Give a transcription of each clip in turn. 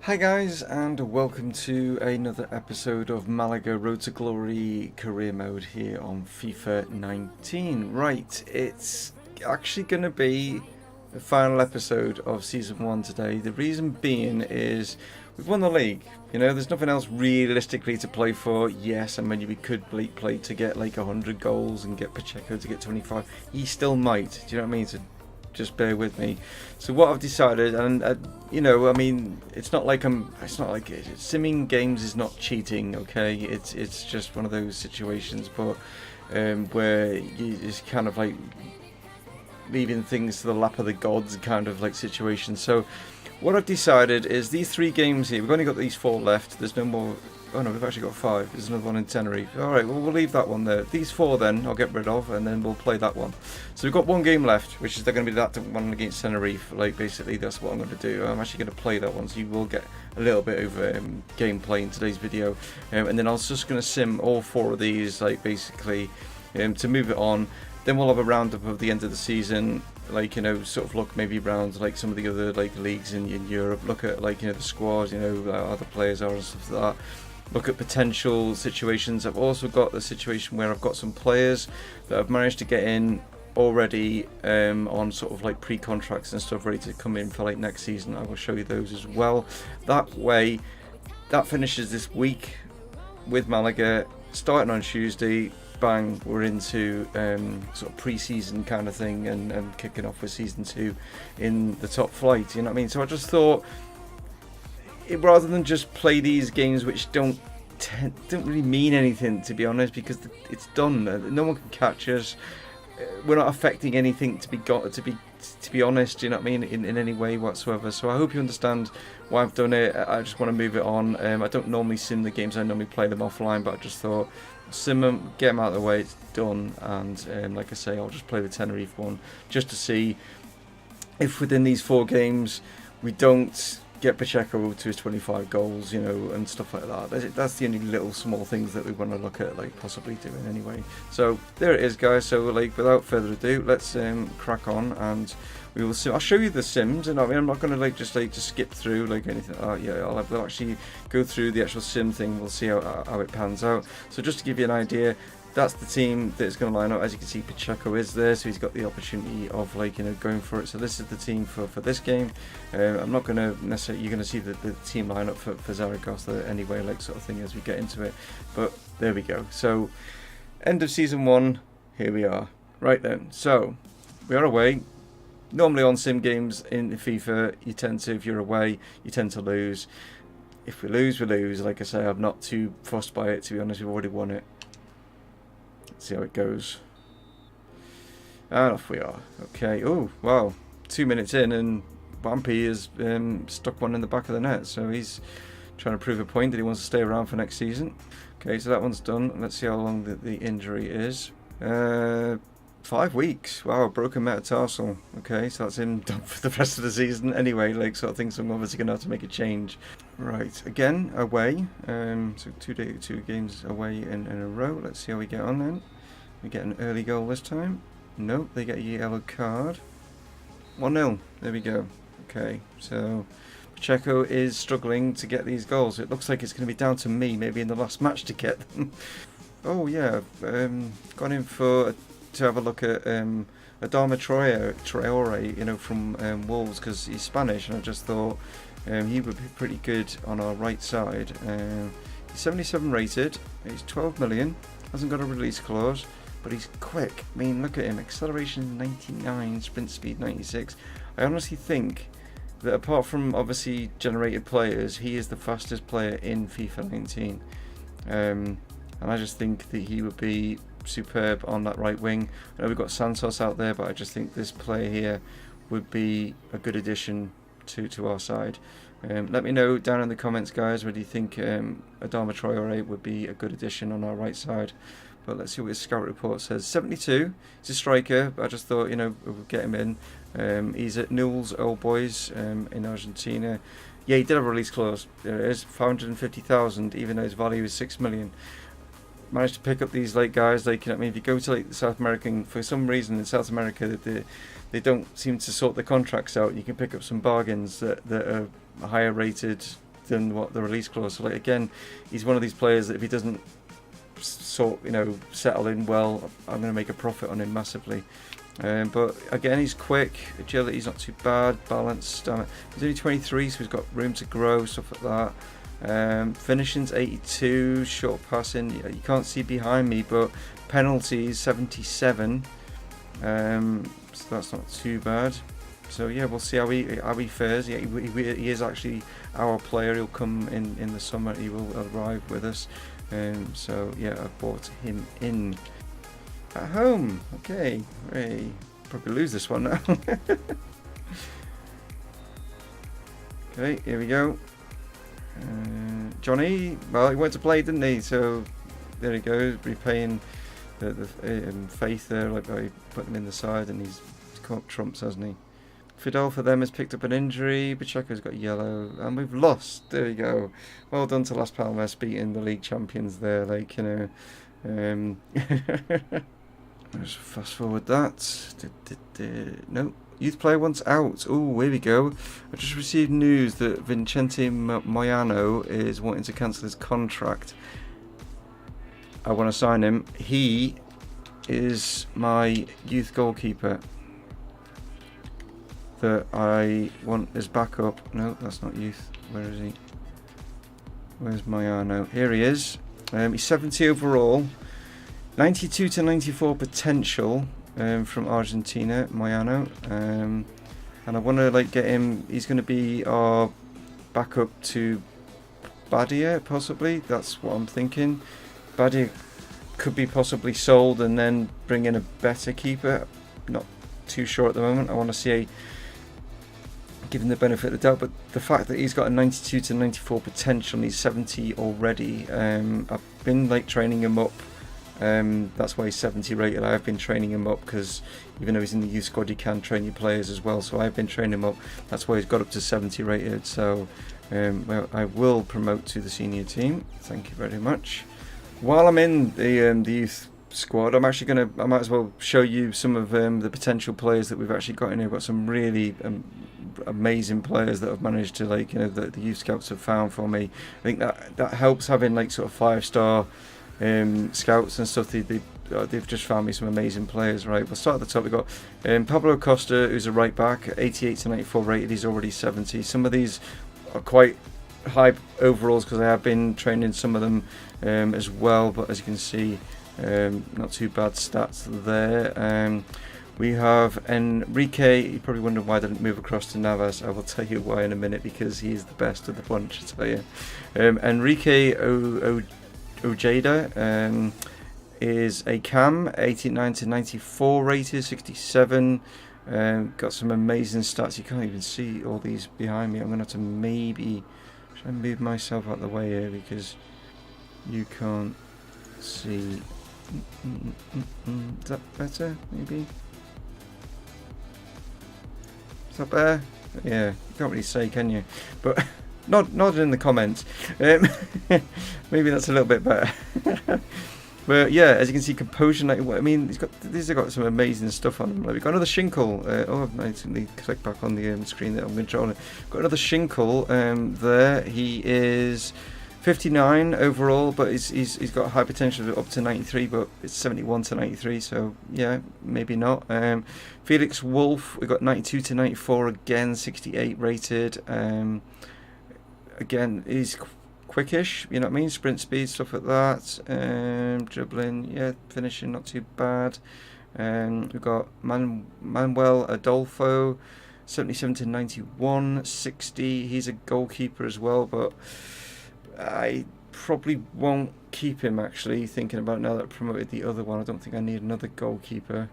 Hi guys, and welcome to another episode of Malaga Road to Glory career mode here on FIFA 19. Right, it's actually going to be the final episode of Season 1 today. The reason being is we've won the league. You know, there's nothing else realistically to play for. Yes, I mean, we could play to get like 100 goals and get Pacheco to get 25. He still might, do you know what I mean? So just bear with me. So what I've decided, and you know, I mean, it's not like simming games is not cheating, okay? It's just one of those situations, but where it's kind of like leaving things to the lap of the gods kind of like situation. So what I've decided is these 3 games here, we've only got these 4 left. There's no more. Oh no, we've actually got 5. There's another one in Tenerife. Alright, well, we'll leave that one there. These 4 then, I'll get rid of, and then we'll play that one. So we've got 1 game left, which is going to be that one against Tenerife. Like, basically, that's what I'm going to do. I'm actually going to play that one, so you will get a little bit of gameplay in today's video. And then I was just going to sim all 4 of these, like, basically, to move it on. Then we'll have a roundup of the end of the season. Like, you know, sort of look maybe around like some of the other like leagues in Europe. Look at like, you know, the squad, you know, other players are and stuff like that. Look at potential situations. I've also got the situation where I've got some players that I've managed to get in already on sort of like pre-contracts and stuff ready to come in for like next season. I will show you those as well. That way, that finishes this week with Malaga. Starting on Tuesday, bang, we're into sort of pre-season kind of thing and kicking off with season 2 in the top flight, you know what I mean? So I just thought, rather than just play these games which don't really mean anything, to be honest, because it's done. No one can catch us. We're not affecting anything to be honest, you know what I mean, in any way whatsoever. So I hope you understand why I've done it. I just want to move it on. I don't normally sim the games, I normally play them offline, but I just thought sim them, get them out of the way, it's done. And like I say, I'll just play the Tenerife one just to see if within these 4 games we don't get Pacheco to his 25 goals, you know, and stuff like that. That's the only little small things that we want to look at, like possibly doing anyway. So there it is, guys. So like, without further ado, let's crack on, and we will see. I'll show you the sims, and I mean, I'm not going to like just skip through like anything. Yeah, we'll actually go through the actual sim thing. We'll see how it pans out. So just to give you an idea, that's the team that is going to line up. As you can see, Pacheco is there, so he's got the opportunity of, like, you know, going for it. So this is the team for this game. I'm not going to necessarily, you're going to see the team lineup for Zaragoza anyway, like, sort of thing, as we get into it. But there we go. So end of season 1, here we are. Right then, so we are away. Normally on sim games in FIFA, you tend to, if you're away, you tend to lose. If we lose, we lose. Like I say, I'm not too fussed by it, to be honest. We've already won it. See how it goes. And off we are. Okay. Oh, wow. 2 minutes in, and Bumpy has stuck one in the back of the net. So he's trying to prove a point that he wants to stay around for next season. Okay, so that one's done. Let's see how long the injury is. 5 weeks. Wow, broken metatarsal. Okay, so that's him done for the rest of the season. Anyway, like, sort of things, so I'm obviously going to have to make a change. Right, again, away. So 2 games away in a row. Let's see how we get on then. We get an early goal this time. Nope, they get a yellow card. 1-0. There we go. Okay, so Pacheco is struggling to get these goals. It looks like it's going to be down to me, maybe in the last match, to get them. Oh yeah, gone in to have a look at Adama Traore, you know, from Wolves, because he's Spanish, and I just thought he would be pretty good on our right side. He's 77 rated. He's 12 million. Hasn't got a release clause, but he's quick. I mean, look at him. Acceleration 99, sprint speed 96. I honestly think that apart from obviously generated players, he is the fastest player in FIFA 19. And I just think that he would be superb on that right wing. I know we've got Santos out there, but I just think this player here would be a good addition to our side. Let me know down in the comments, guys, whether you think Adama Traore would be a good addition on our right side. But let's see what his scout report says. 72. He's a striker, but I just thought, you know, we'll get him in. He's at Newell's Old Boys in Argentina. Yeah, he did have a release clause. There it is, 550,000, even though his value is 6 million. Managed to pick up these like guys, like, you know, I mean, if you go to like the South American, for some reason in South America they don't seem to sort the contracts out. You can pick up some bargains that are higher rated than what the release clause. So like again, he's one of these players that if he doesn't settle in well, I'm going to make a profit on him massively. But again, he's quick, agility's not too bad, balance, stamina. He's only 23, so he's got room to grow, stuff like that. Finishing's 82, short passing, you can't see behind me, but penalties 77. So that's not too bad. So yeah, we'll see how he fares. Yeah, he is actually our player. He'll come in the summer. He will arrive with us. So yeah, I bought him in. At home, okay. Hey, probably lose this one now. Okay, here we go. Johnny, well, he went to play, didn't he? So there he goes, repaying the faith there, like by putting him in the side, and he's come up trumps, hasn't he? Fidel for them has picked up an injury. Pacheco's got yellow, and we've lost. There you go. Well done to Las Palmas beating the league champions there. Like, you know. Let's fast forward that. No, youth player wants out. Oh, here we go. I just received news that Vicente Moyano is wanting to cancel his contract. I want to sign him. He is my youth goalkeeper that I want as backup. No, that's not youth. Where is he? Where's Moyano? Here he is. He's 70 overall. 92 to 94 potential from Argentina, Moyano, and I want to like get him. He's going to be our backup to Badia, possibly. That's what I'm thinking. Badia could be possibly sold and then bring in a better keeper. Not too sure at the moment. I want to see give him the benefit of the doubt, but the fact that he's got a 92 to 94 potential and he's 70 already, I've been like training him up. That's why he's 70 rated. I've been training him up because even though he's in the youth squad, you can train your players as well. So I've been training him up. That's why he's got up to 70 rated. So well, I will promote to the senior team. Thank you very much. While I'm in the youth squad, I'm actually I might as well show you some of the potential players that we've actually got in here. We've got some really amazing players that have managed to the youth scouts have found for me. I think that helps having like sort of 5-star. Scouts and stuff. They've just found me some amazing players. Right, we'll start at the top. We've got Pablo Costa, who's a right back, 88 to 94 rated. He's already 70. Some of these are quite high overalls because I have been training some of them as well, but as you can see, not too bad stats there. We have Enrique. You probably wonder why I didn't move across to Navas. I will tell you why in a minute, because he's the best of the bunch, I tell you. Enrique Ojeda is a cam, 89 to 94 rated, 67. Got some amazing stats. You can't even see all these behind me. I'm going to have to maybe try and move myself out of the way here because you can't see. Is that better? Maybe? Is that better? Yeah, you can't really say, can you? But nod in the comments. Maybe that's a little bit better. But yeah, as you can see, composure. I mean, these have got some amazing stuff on them. Like, we've got another Shinkle. I've accidentally clicked back on the screen that I'm controlling. Got another Shinkle there. He is 59 overall, but he's got high potential of up to 93, but it's 71 to 93. So yeah, maybe not. Felix Wolf, we got 92 to 94 again, 68 rated. Again, he's quickish, you know what I mean? Sprint speed, stuff like that. Dribbling, yeah, finishing not too bad. We've got Manuel Adolfo, 77 to 91, 60. He's a goalkeeper as well, but I probably won't keep him, actually, thinking about now that I promoted the other one. I don't think I need another goalkeeper.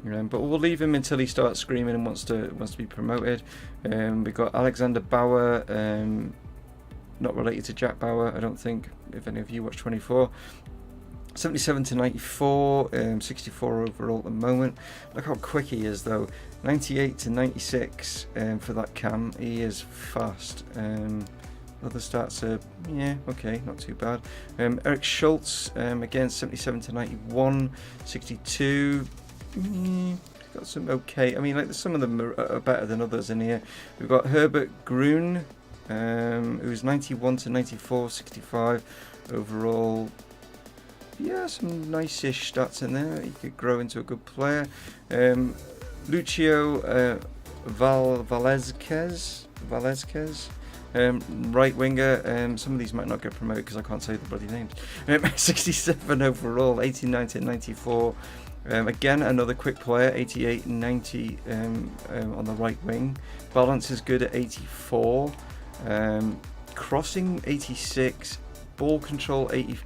But we'll leave him until he starts screaming and wants to be promoted. We've got Alexander Bauer, not related to Jack Bauer, I don't think, if any of you watch 24. 77 to 94, 64 overall at the moment. Look how quick he is though. 98 to 96 for that cam. He is fast. Other stats are, yeah, okay, not too bad. Eric Schultz, again, 77 to 91, 62. Got some okay. I mean, like some of them are better than others in here. We've got Herbert Grun, who's 91 to 94, 65 overall. Yeah, some nice-ish stats in there. He could grow into a good player. Lucio Valesquez, right winger. Some of these might not get promoted because I can't say the bloody names. 67 overall, 89 to 94. Again, another quick player, 88 and 90 on the right wing. Balance is good at 84. Crossing 86. Ball control 80.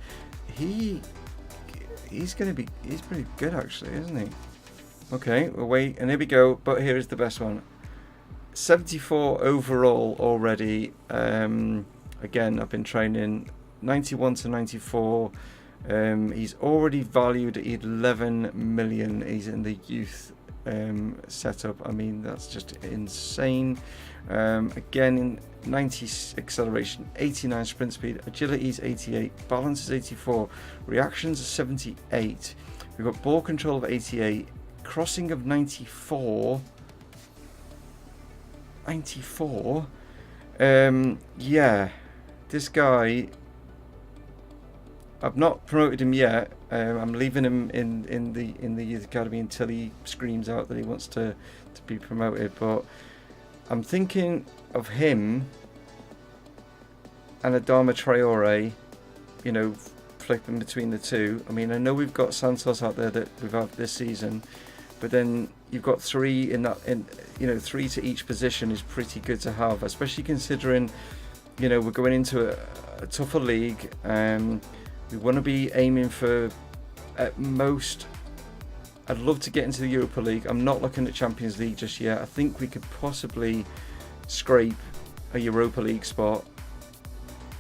He's pretty good actually, isn't he? Okay, we'll wait, and here we go. But here is the best one. 74 overall already. Again, I've been training 91 to 94. He's already valued at 11 million. He's in the youth setup. I mean, that's just insane. Again, in 90 acceleration, 89 sprint speed, agility is 88, balance is 84, reactions are 78. We've got ball control of 88, crossing of 94. 94. Yeah, this guy, I've not promoted him yet. I'm leaving him in the youth academy until he screams out that he wants to be promoted. But I'm thinking of him and Adama Traore, you know, flipping between the two. I mean, I know we've got Santos out there that we've had this season, but then you've got three three to each position is pretty good to have, especially considering, you know, we're going into a tougher league. We want to be aiming for, at most, I'd love to get into the Europa League. I'm not looking at Champions League just yet. I think we could possibly scrape a Europa League spot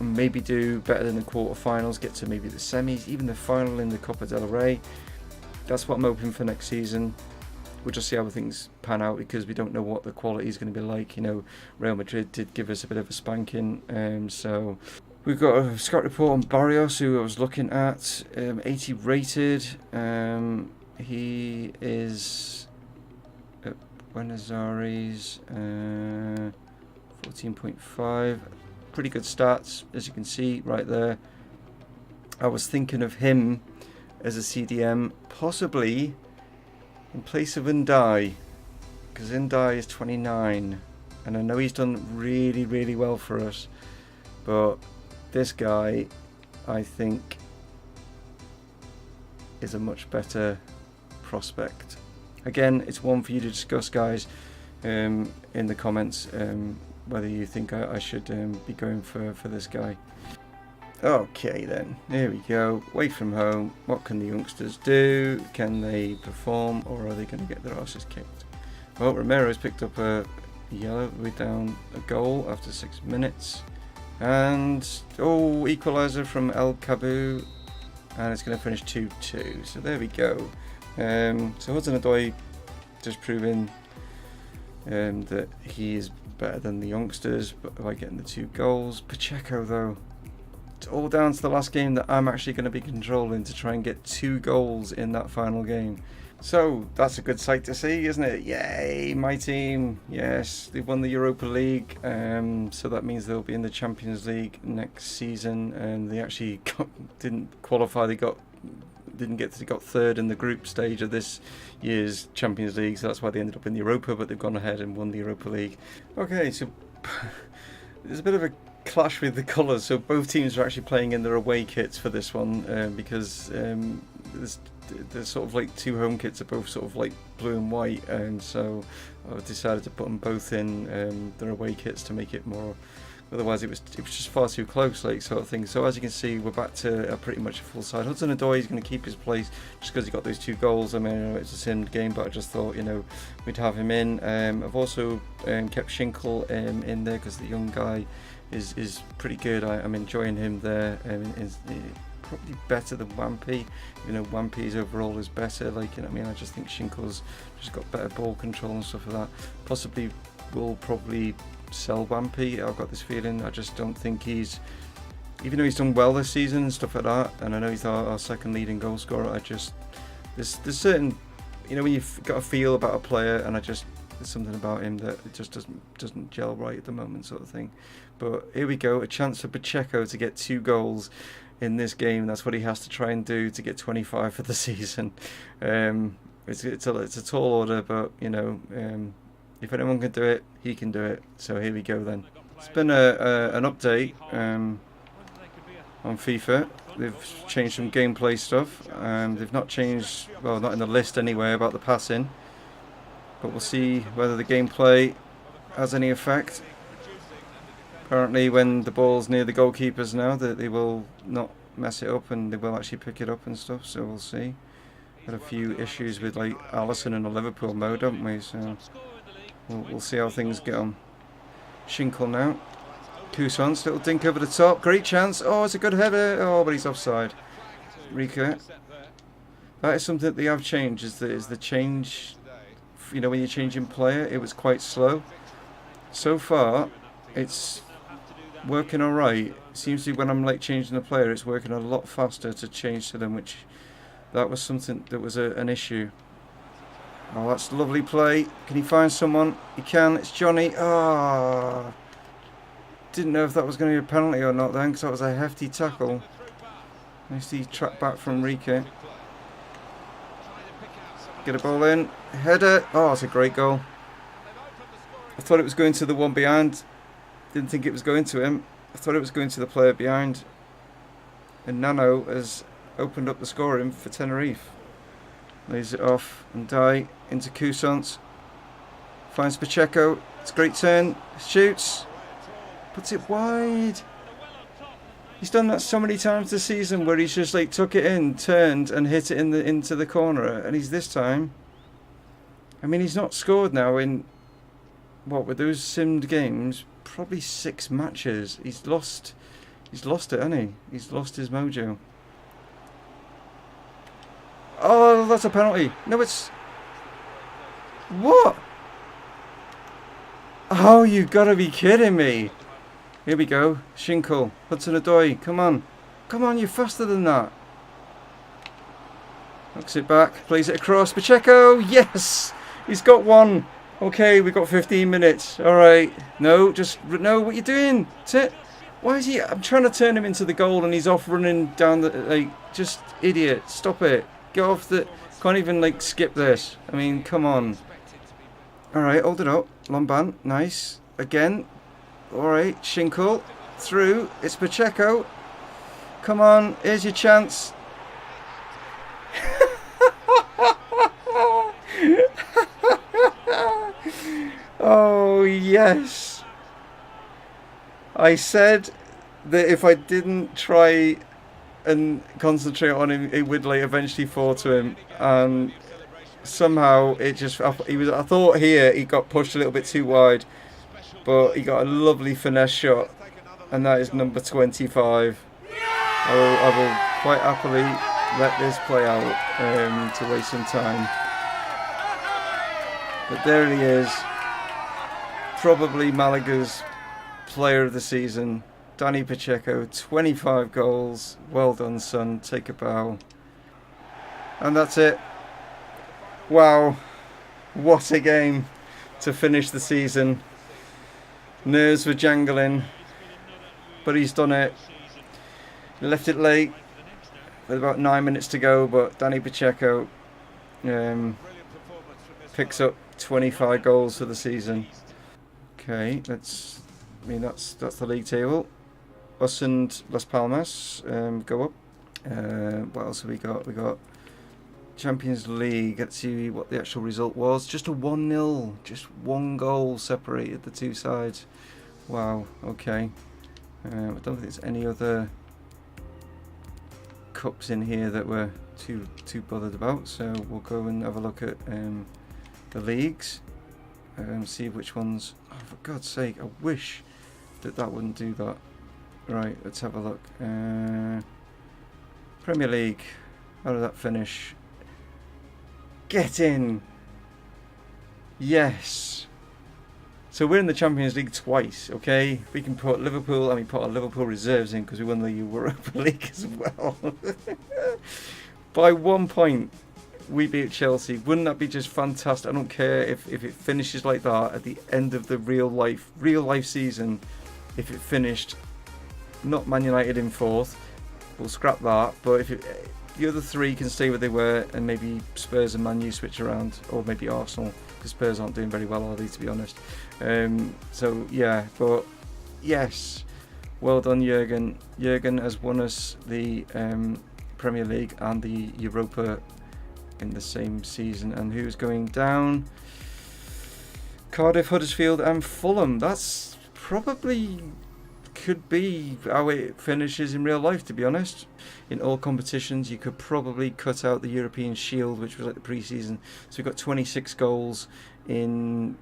and maybe do better than the quarterfinals, get to maybe the semis, even the final in the Copa del Rey. That's what I'm hoping for next season. We'll just see how things pan out because we don't know what the quality is going to be like. You know, Real Madrid did give us a bit of a spanking. So we've got a scout report on Barrios, who I was looking at, 80 rated. He is at Buenos Aires, 14.5. Pretty good stats, as you can see right there. I was thinking of him as a CDM, possibly in place of Ndai, because Ndai is 29, and I know he's done really, really well for us. But this guy, I think, is a much better prospect. Again, it's one for you to discuss, guys, in the comments, whether you think I should be going for this guy. Okay then, here we go. Away from home, what can the youngsters do? Can they perform, or are they going to get their asses kicked? Well, Romero's picked up a yellow. We're down a goal after 6 minutes. And, equaliser from El Cabu. And it's going to finish 2-2. So there we go. So Hudson-Odoi just proving that he is better than the youngsters by getting the 2 goals. Pacheco, though, it's all down to the last game that I'm actually going to be controlling to try and get 2 goals in that final game. So that's a good sight to see, isn't it? Yay, my team. Yes, they've won the Europa League. So that means they'll be in the Champions League next season. And they actually didn't qualify. They got third in the group stage of this year's Champions League. So that's why they ended up in the Europa. But they've gone ahead and won the Europa League. Okay, so there's a bit of a clash with the colours. So both teams are actually playing in their away kits for this one because there's sort of like 2 home kits are both sort of like blue and white, and so I've decided to put them both in their away kits to make it more. Otherwise, it was just far too close, like sort of thing. So as you can see, we're back to pretty much a full side. Hudson-Odoi is going to keep his place just because he got those 2 goals. I mean, I know it's a sim game, but I just thought, you know, we'd have him in. I've also kept Schinkel in there because the young guy is pretty good. I'm enjoying him there. Probably better than Wampy. You know, Wampy's overall is better. Like, you know what I mean? I just think Schinkel's just got better ball control and stuff like that. Possibly will probably sell Wampy. I've got this feeling. I just don't think he's, even though he's done well this season and stuff like that, and I know he's our second leading goal scorer, I just, there's certain, you know, when you've got a feel about a player, and I just there's something about him that it just doesn't gel right at the moment, sort of thing. But here we go, a chance for Pacheco to get 2 goals in this game. That's what he has to try and do to get 25 for the season. It's a tall order, but you know, if anyone can do it, he can do it. So here we go then. It's been an update on FIFA. They've changed some gameplay stuff. They've not changed, well, not in the list anyway, about the passing. But we'll see whether the gameplay has any effect. Apparently when the ball's near the goalkeepers now, that they will not mess it up and they will actually pick it up and stuff, so we'll see. Had a few issues with like Allison in the Liverpool mode, haven't we? So we'll see how things get on. Schinkel now. Cousins, little dink over the top, great chance. Oh, it's a good header. Oh, but he's offside. Rika. That is something that they have changed, is the change, you know, when you're changing player, it was quite slow. So far, it's working alright. Seems to be when I'm like changing the player, it's working a lot faster to change to them, which that was something that was an issue. Oh, that's a lovely play. Can he find someone? He can. It's Johnny. Ah, didn't know if that was going to be a penalty or not then, because that was a hefty tackle. Nicely tracked back from Rika. Get a ball in. Header. Oh, it's a great goal. I thought it was going to the one behind. Didn't think it was going to him. I thought it was going to the player behind. And Nano has opened up the scoring for Tenerife. Lays it off and die into Cousins. Finds Pacheco. It's a great turn. Shoots. Puts it wide. He's done that so many times this season where he's just like took it in, turned and hit it into the corner. And he's this time. I mean, he's not scored now in, what, with those simmed games, probably 6 matches. He's lost it, hasn't he? He's lost his mojo. Oh, that's a penalty. No, it's... What? Oh, you gotta be kidding me. Here we go. Schinkel. Hudson-Odoi. Come on. Come on, you're faster than that. Knocks it back. Plays it across. Pacheco. Yes! He's got one. Okay, we've got 15 minutes. Alright. No, no, what are you doing? Why is he... I'm trying to turn him into the goal and he's off running down the... Like, just idiot. Stop it. Get off the... Can't even, like, skip this. I mean, come on. Alright, hold it up. Lomban. Nice. Again. Alright, Schinkel. Through. It's Pacheco. Come on. Here's your chance. Oh, yes. I said that if I didn't try and concentrate on him, it would like eventually fall to him. And somehow it just... I thought here he got pushed a little bit too wide. But he got a lovely finesse shot. And that is number 25. I will quite happily let this play out to waste some time. But there he is. Probably Malaga's player of the season. Danny Pacheco, 25 goals. Well done, son. Take a bow. And that's it. Wow. What a game to finish the season. Nerves were jangling, but he's done it. He left it late with about 9 minutes to go, but Danny Pacheco picks up 25 goals for the season. Okay, that's the league table. Us and Las Palmas go up. What else have we got? We got Champions League. Let's see what the actual result was. Just a 1-0. Just one goal separated the two sides. Wow. Okay. I don't think there's any other cups in here that we're too bothered about. So we'll go and have a look at the leagues and see which ones. Oh, for God's sake! I wish that wouldn't do that. Right. Let's have a look. Premier League. How did that finish? Get in! Yes! So we're in the Champions League twice, okay? We can put Liverpool, and we put our Liverpool reserves in because we won the Europa League as well. By 1 point. we beat Chelsea. Wouldn't that be just fantastic? I don't care if it finishes like that at the end of the real life season. If it finished not Man United in 4th, we'll scrap that. But if the other 3 can stay where they were, and maybe Spurs and Man U switch around, or maybe Arsenal, because Spurs aren't doing very well, are they, to be honest? So yeah, but yes, well done, Jurgen. Jurgen has won us the Premier League and the Europa in the same season. And who's going down? Cardiff, Huddersfield and Fulham. That's probably could be how it finishes in real life, to be honest. In all competitions, you could probably cut out the European Shield, which was like the pre-season. So we've got 26 goals in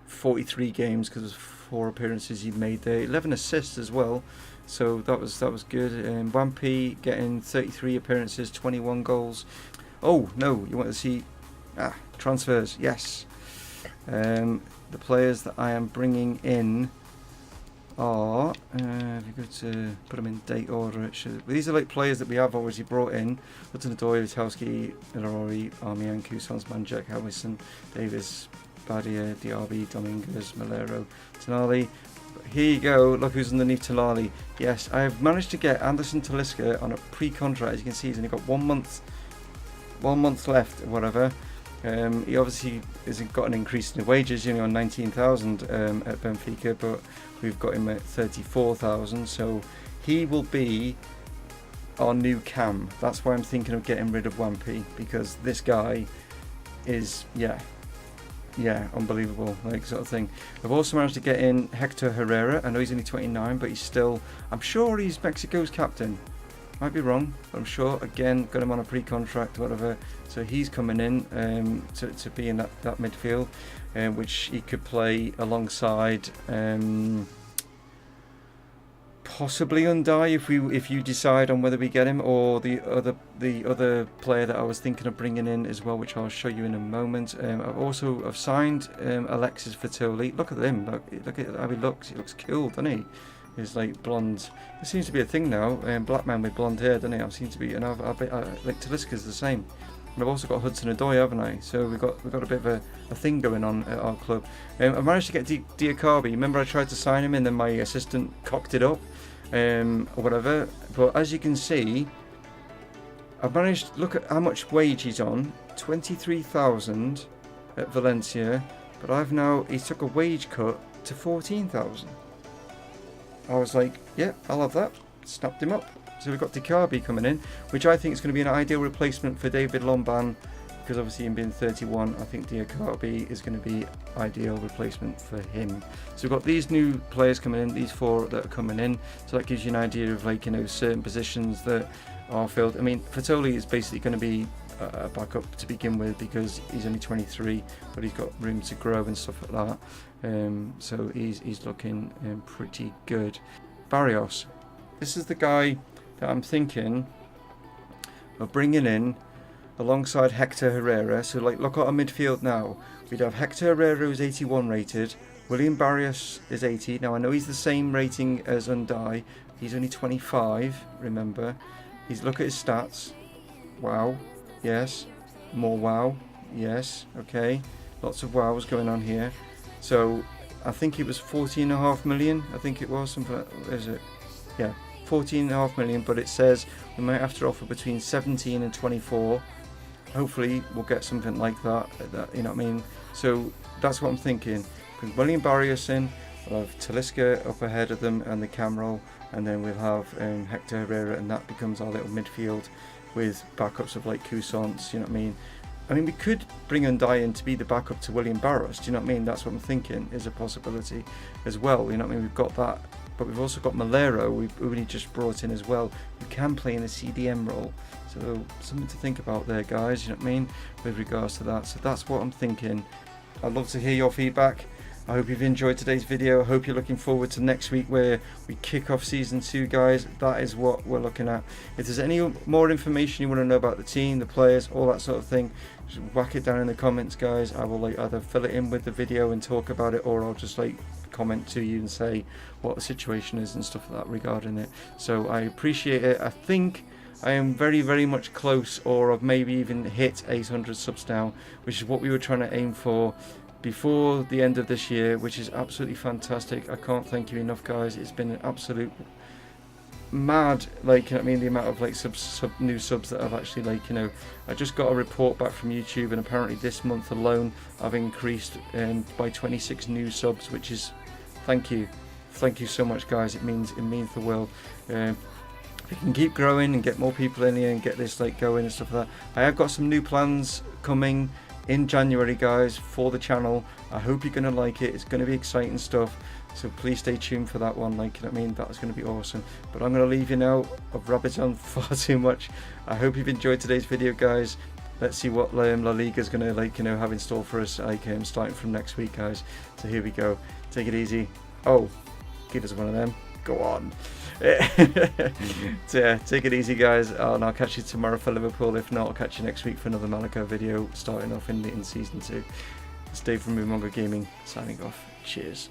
43 games, because there's 4 appearances he made there. 11 assists as well, so that was good. Wampy getting 33 appearances, 21 goals. Oh no, you want to see transfers? Yes. The players that I am bringing in are, if you go to put them in date order, these are like players that we have already brought in: Hudson-Odoi, Vitowski, Ilori, Armian, Cousins, Manjek, Howison, Davis, Badia, Diaby, Dominguez, Malero, Tonali. Here you go, look who's underneath Tonali. Yes, I have managed to get Anderson Talisca on a pre-contract. As you can see, he's only got 1 month left or whatever. He obviously hasn't got an increase in the wages, you know, on 19,000 at Benfica, but we've got him at 34,000, so he will be our new Cam. That's why I'm thinking of getting rid of Wampy, because this guy is, yeah, unbelievable, like, sort of thing. I've also managed to get in Hector Herrera. I know he's only 29, but he's still, I'm sure he's Mexico's captain. Might be wrong, but I'm sure. Again, got him on a pre-contract, whatever. So he's coming in to be in that midfield, which he could play alongside possibly Undai if you decide on whether we get him, or the other player that I was thinking of bringing in as well, which I'll show you in a moment. I've signed Alexis Vitoli. Look at him. Look at how he looks. He looks cool, doesn't he? He's like blonde. It seems to be a thing now. Black man with blonde hair, doesn't he? I seem to be, and I like Talisca's the same. And I've also got Hudson-Odoi, haven't I? So we've got a bit of a thing going on at our club. I managed to get Diakabi. Remember, I tried to sign him, and then my assistant cocked it up, or whatever. But as you can see, I've managed to look at how much wage he's on. 23,000 at Valencia, but he took a wage cut to 14,000. I was like, yeah, I'll have that. Snapped him up. So we've got Diakabi coming in, which I think is going to be an ideal replacement for David Lomban, because obviously him being 31, I think Diakabi is going to be ideal replacement for him. So we've got these new players coming in, these 4 that are coming in. So that gives you an idea of, like, you know, certain positions that are filled. I mean, Fatoli is basically going to be a backup to begin with, because he's only 23, but he's got room to grow and stuff like that. So he's looking pretty good. Barrios, this is the guy that I'm thinking of bringing in alongside Hector Herrera. So, like, look at our midfield now. We'd have Hector Herrera, who's 81 rated. William Barrios is 80. Now, I know he's the same rating as Undai. He's only 25, remember. Look at his stats. Wow. Yes. More wow. Yes. Okay. Lots of wows going on here. So I think it was 14.5 million. I think it was something. Is it? Yeah, 14.5 million. But it says we might have to offer between 17 and 24. Hopefully we'll get something like that. You know what I mean? So that's what I'm thinking. Bring William Barrios in. We'll have Talisca up ahead of them and the Camero, and then we'll have Hector Herrera, and that becomes our little midfield with backups of, like, Cousins. You know what I mean? I mean, we could bring Undai in to be the backup to William Barrios. Do you know what I mean? That's what I'm thinking is a possibility as well. You know what I mean? We've got that, but we've also got Malero. We've only just brought in as well. We can play in a CDM role, so something to think about there, guys. You know what I mean? With regards to that, so that's what I'm thinking. I'd love to hear your feedback. I hope you've enjoyed today's video. I hope you're looking forward to next week, where we kick off season 2, guys. That is what we're looking at. If there's any more information you want to know about the team, the players, all that sort of thing, just whack it down in the comments, guys. I will, like, either fill it in with the video and talk about it, or I'll just, like, comment to you and say what the situation is and stuff like that regarding it. So I appreciate it. I think I am very, very much close, or I've maybe even hit 800 subs now, which is what we were trying to aim for before the end of this year, which is absolutely fantastic. I can't thank you enough, guys. It's been an absolute mad, like, I mean, the amount of like new subs that I've actually, like, you know, I just got a report back from YouTube, and apparently this month alone I've increased by 26 new subs, which is, thank you so much, guys. It means the world. If we can keep growing and get more people in here and get this like going and stuff like that. I have got some new plans coming in January, guys, for the channel. I hope you're going to like it. It's going to be exciting stuff, so please stay tuned for that one. Like, you know what I mean, that's going to be awesome. But I'm going to leave you now. I've rabbited on far too much. I hope you've enjoyed today's video, guys. Let's see what La Liga is going to, like, you know, have in store for us, like, starting from next week, guys. So here we go. Take it easy. Oh, give us one of them. Go on. So yeah, take it easy, guys, and I'll catch you tomorrow for Liverpool. If not, I'll catch you next week for another Malaga video starting off in season 2. It's Dave from Mumongu Gaming signing off. Cheers.